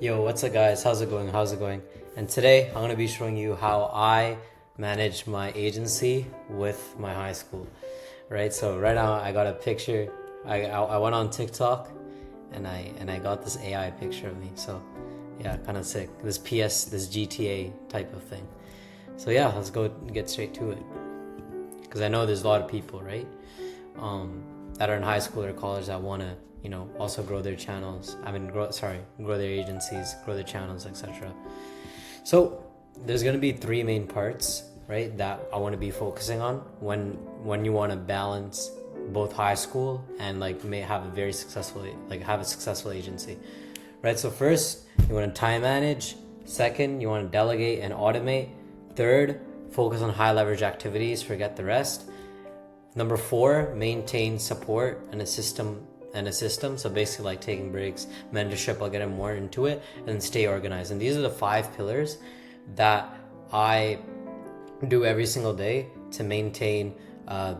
Yo, what's up guys? How's it going? And today I'm going to be showing you how I manage my agency with my high school. Right? So right now I got a picture. I went on TikTok and I got this AI picture of me. So yeah, kind of sick. This GTA type of thing. So yeah, let's go get straight to it. Because I know there's a lot of people, right? That are in high school or college that want to also grow their channels. Grow their agencies, grow their channels, etc. So there's going to be three main parts, right, that I want to be focusing on when you want to balance both high school and have a successful agency, right? So first, you want to time manage. Second, you want to delegate and automate. Third, focus on high leverage activities, forget the rest. Number 4, maintain support and a system. So basically like taking breaks, mentorship, I'll get more into it, and then stay organized. And these are the 5 pillars that I do every single day to maintain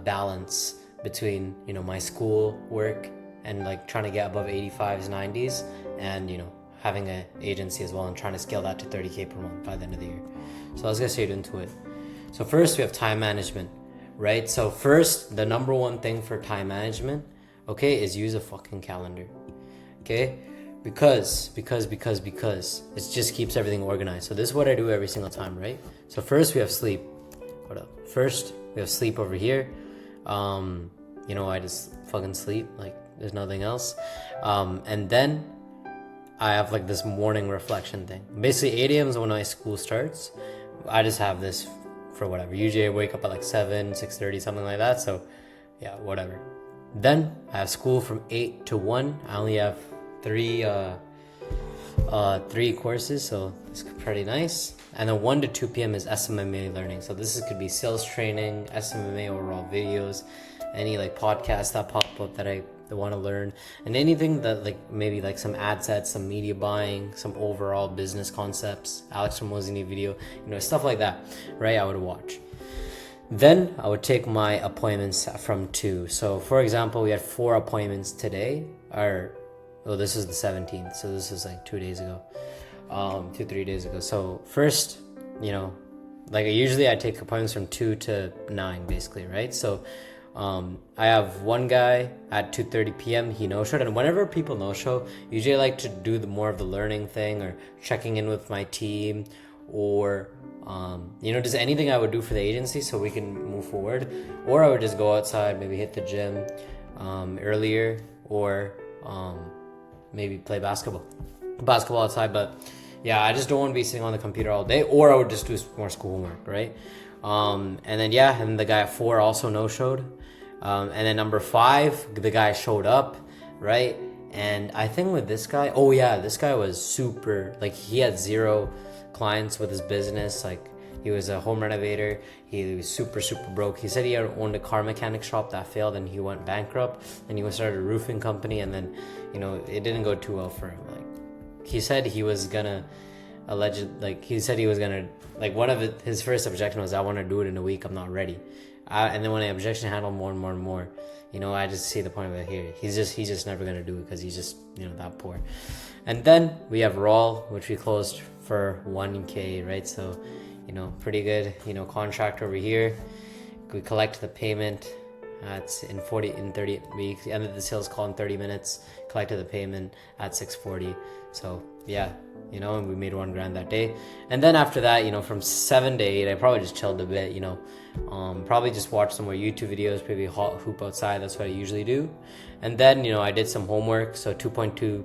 balance between my school work and trying to get above 85s, 90s, and having an agency as well, and trying to scale that to 30K per month by the end of the year. So let's get straight into it. So first, we have time management, right? So first, the number one thing for time management, okay, is use a fucking calendar, okay? Because it just keeps everything organized. So this is what I do every single time, right? So first we have sleep. First we have sleep over here. I just fucking sleep, there's nothing else. And then I have this morning reflection thing. Basically 8 a.m. is when my school starts. I just have this for whatever. Usually I wake up at 7, 6:30, something like that. So yeah, whatever. Then I have school from 8 to 1. I only have three courses, so it's pretty nice. And then 1 to 2 p.m. is SMMA learning. So could be sales training, SMMA overall videos, any podcasts that pop up that I want to learn, and anything that maybe some ad sets, some media buying, some overall business concepts, Alex Ramosini video, stuff like that, right? I would watch. Then I would take my appointments from 2. So for example, we had 4 appointments today, this is the 17th. So this is 2 days ago, 3 days ago. So first, usually I take appointments from 2 to 9 basically, right? So I have one guy at 2:30 p.m. He no-showed, and whenever people no-show, usually I like to do more of the learning thing or checking in with my team, or just anything I would do for the agency so we can move forward. Or I would just go outside, maybe hit the gym earlier, or maybe play basketball outside. But yeah, I just don't want to be sitting on the computer all day. Or I would just do more schoolwork, right? And then the guy at 4 also no-showed. And then number 5, the guy showed up, right? And I think with this guy, this guy was super, he had 0 clients with his business. He was a home renovator. He was super broke. He said he had owned a car mechanic shop that failed, and he went bankrupt. And he started a roofing company, and then it didn't go too well for him. He said he was gonna one of his first objection was, I want to do it in a week, I'm not ready. And then when the objection handled more and more, I just see the point of it here. He's just never gonna do it because he's just that poor. And then we have Rawl, which we closed for 1K, right? So pretty good contract over here. We collect the payment. It's in 30 weeks. Ended the sales call in 30 minutes. Collected the payment at 6:40. So yeah, and we made $1,000 that day. And then after that, from 7 to 8, I probably just chilled a bit. Probably just watched some more YouTube videos. Maybe hoop outside. That's what I usually do. And then I did some homework. So 2.2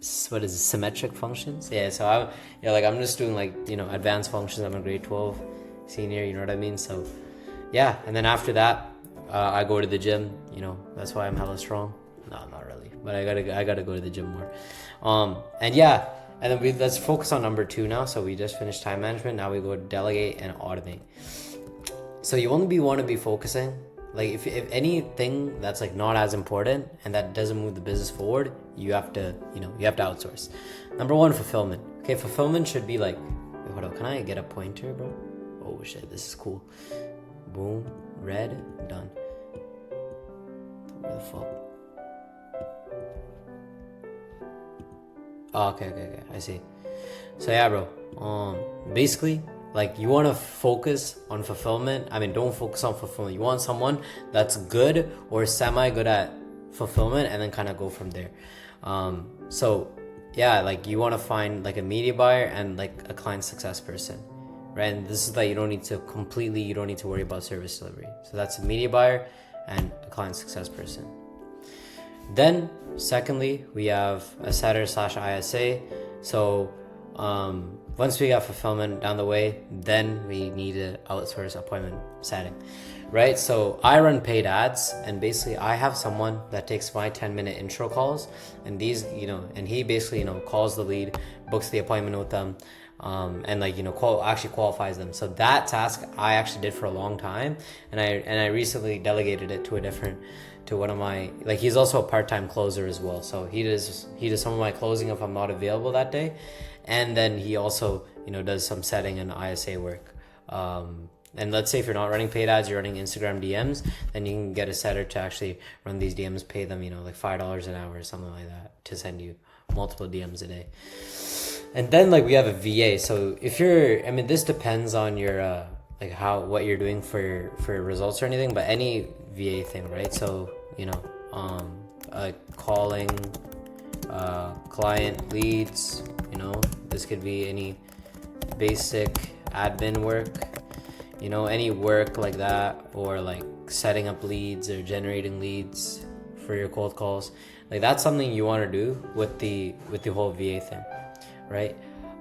symmetric functions. Yeah. So I'm just doing advanced functions. I'm a grade 12 senior. You know what I mean? So yeah. And then after that, I go to the gym. That's why I'm hella strong. No, not really, but I gotta go to the gym more. And then let's focus on number 2 now. So we just finished time management. Now we go to delegate and automate. So you only want to be focusing, if anything that's not as important and that doesn't move the business forward, you have to outsource. Number 1, fulfillment. Okay, fulfillment should be wait, hold up, can I get a pointer, bro? Oh shit, this is cool. Boom, red, done. Where the fuck? Oh, okay. I see. So yeah, bro. Basically, like you want to focus on fulfillment. I mean, don't focus on fulfillment. You want someone that's good or semi good at fulfillment, and then kind of go from there. So yeah, like you want to find like a media buyer and like a client success person, right? And this is that you don't need to worry about service delivery. So that's a media buyer and a client success person. Then, secondly, we have a setter / ISA. So, once we got fulfillment down the way, then we need to outsource appointment setting, right? So I run paid ads, and basically I have someone that takes my 10-minute intro calls, and these, and he basically, calls the lead, books the appointment with them, and like, actually qualifies them. So that task I actually did for a long time, and I recently delegated it to one of my, like, he's also a part-time closer as well. So he does some of my closing if I'm not available that day. And then he also, does some setting and ISA work. And let's say if you're not running paid ads, you're running Instagram DMs, then you can get a setter to actually run these DMs, pay them, like $5 an hour or something like that to send you multiple DMs a day. And then like we have a VA. So if this depends on your, like what you're doing for results or anything, but any VA thing, right? So, calling client leads, this could be any basic admin work, any work like that, or like setting up leads or generating leads for your cold calls. Like that's something you want to do with the whole VA thing, right?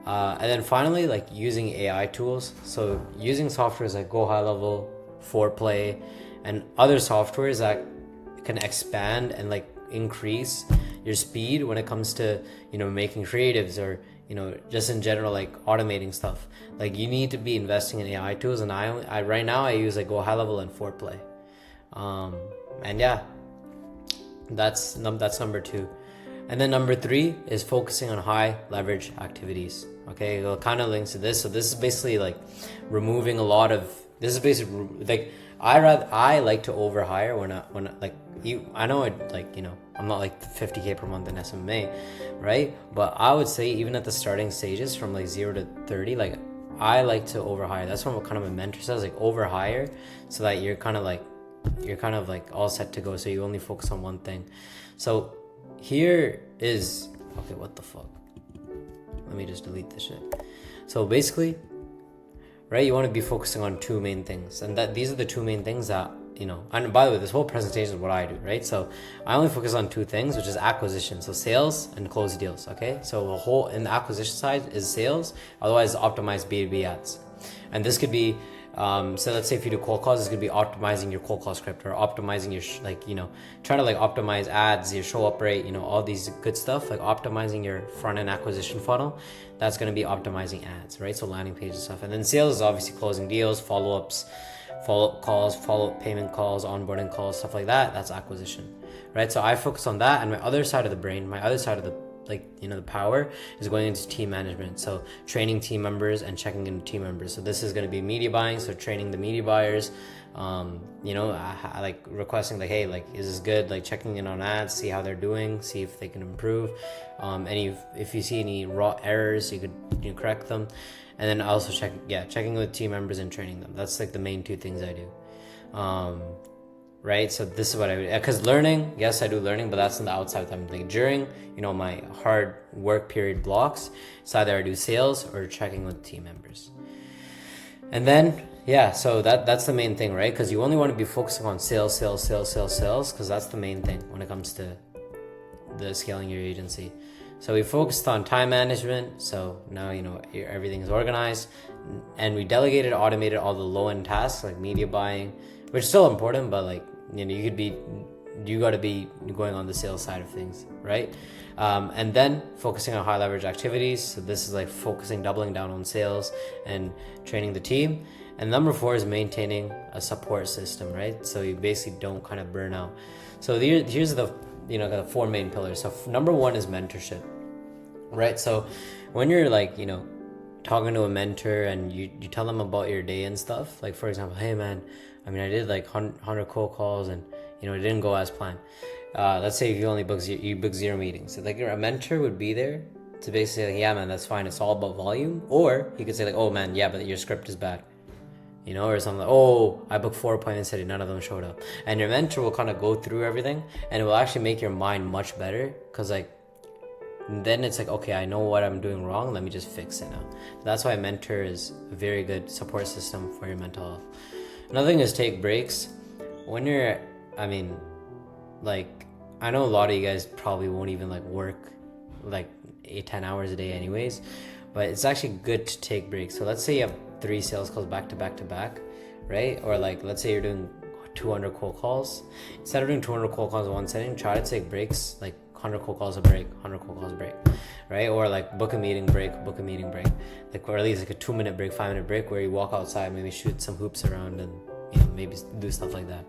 And then finally, like using AI tools. So using softwares like Go High Level, Foreplay, and other softwares that can expand and like increase your speed when it comes to, making creatives or, just in general, like automating stuff. Like you need to be investing in AI tools. And I right now I use like Go High Level and Foreplay. And yeah, that's number 2. And then number 3 is focusing on high leverage activities. Okay, it kind of links to this. So this is basically like removing a lot of. This is basically like I like to overhire when like you. I know I'm not like 50K per month in SMMA, right? But I would say even at the starting stages from like 0 to 30, like I like to overhire. That's what kind of my mentor says, like overhire, so that you're kind of like all set to go. So you only focus on one thing. So here is okay. What the fuck? Let me just delete this shit. So basically, right, you want to be focusing on 2 main things, and that these are the 2 main things that, and by the way, this whole presentation is what I do, right? So I only focus on 2 things, which is acquisition, so sales and close deals. Okay, so the whole in the acquisition side is sales, otherwise optimize B2B ads. And this could be so let's say if you do cold calls, this could be optimizing your cold call script, or optimizing your trying to like optimize ads, your show up rate, all these good stuff, like optimizing your front end acquisition funnel. That's going to be optimizing ads, right? So landing page and stuff. And then sales is obviously closing deals, follow-ups, follow-up calls, follow-up payment calls, onboarding calls, stuff like that. That's acquisition, right? So I focus on that. And my other side of the brain, my other side of the the power is going into team management. So training team members and checking in team members. So this is going to be media buying. So training the media buyers, I like requesting like, hey, like, is this good? Like checking in on ads, see how they're doing, see if they can improve. If you see any raw errors, you could correct them. And then also checking with team members and training them. That's like the main 2 things I do. Right, so this is what I do. Because learning, yes, I do learning, but that's on the outside time. Like during, my hard work period blocks, it's either I do sales or checking with team members. And then, so that's the main thing, right? Because you only want to be focusing on sales, because that's the main thing when it comes to the scaling your agency. So we focused on time management. So now, everything is organized, and we delegated, automated all the low-end tasks like media buying, which is still important, but like, you got to be going on the sales side of things, right? And then focusing on high leverage activities. So this is like doubling down on sales and training the team. And number 4 is maintaining a support system, right? So you basically don't kind of burn out. So here's the, the 4 main pillars. So number 1 is mentorship, right? So when you're like, talking to a mentor and you tell them about your day and stuff, like for example, hey man, I did like 100 cold calls and it didn't go as planned. Let's say if you only book 0 meetings. So like a mentor would be there to basically like, yeah man, that's fine, it's all about volume. Or he could say like, oh man, yeah, but your script is bad, you know, or something like, oh, I booked 4 appointments today, none of them showed up. And your mentor will kind of go through everything, and it will actually make your mind much better, because like then it's like, okay, I know what I'm doing wrong, let me just fix it now. So that's why a mentor is a very good support system for your mental health. Another thing is take breaks. When you're, I mean, like, I know a lot of you guys probably won't even like work like 8-10 hours a day anyways, but it's actually good to take breaks. So let's say you have 3 sales calls back to back to back, right? Or like, let's say you're doing 200 cold calls. Instead of doing 200 cold calls in one setting, try to take breaks, like 100 cold calls a break, 100 cold calls a break, right? Or like book a meeting break, like, or at least like a 2-minute break, 5-minute break, where you walk outside, maybe shoot some hoops around, and you know, maybe do stuff like that.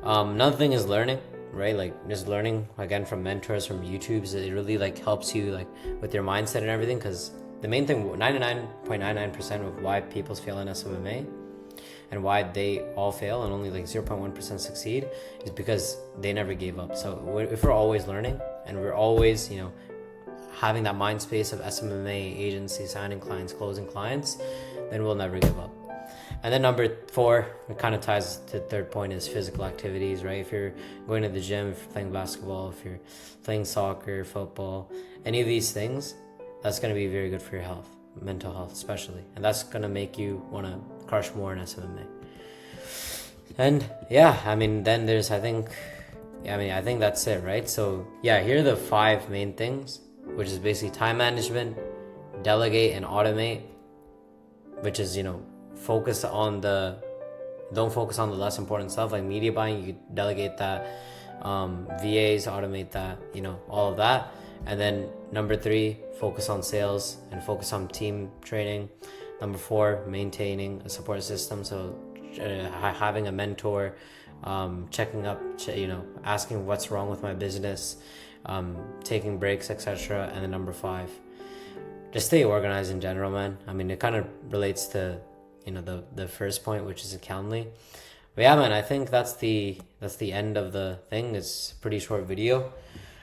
Another thing is learning, right? Like just learning again from mentors, from YouTubes. It really like helps you like with your mindset and everything, because the main thing, 99.99% of why people fail in SMMA and why they all fail and only like 0.1% succeed is because they never gave up. So if we're always learning and we're always, you know, having that mind space of SMMA, agency, signing clients, closing clients, then we'll never give up. And then number 4, it kind of ties to the third point, is physical activities, right? If you're going to the gym, if you're playing basketball, if you're playing soccer, football, any of these things, that's going to be very good for your health, mental health especially. And that's going to make you want to crush more in SMMA. And yeah, I mean, then there's, I think that's it, right? So yeah, here are the 5 main things, which is basically time management, delegate and automate, which is, you know, don't focus on the less important stuff like media buying. You delegate that, VAs, automate that, you know, all of that. And then number 3, focus on sales and focus on team training. Number 4, maintaining a support system. So having a mentor, checking up, you know, asking what's wrong with my business, taking breaks, etc. And then number 5, just stay organized in general, man. I mean, it kind of relates to, you know, the first point, which is Calendly. But yeah, man, I think that's the end of the thing. It's a pretty short video.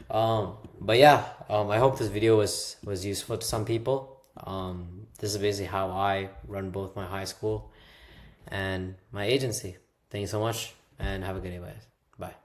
But yeah, I hope this video was useful to some people. This is basically how I run both my high school and my agency. Thank you so much, and have a good day, guys. Bye.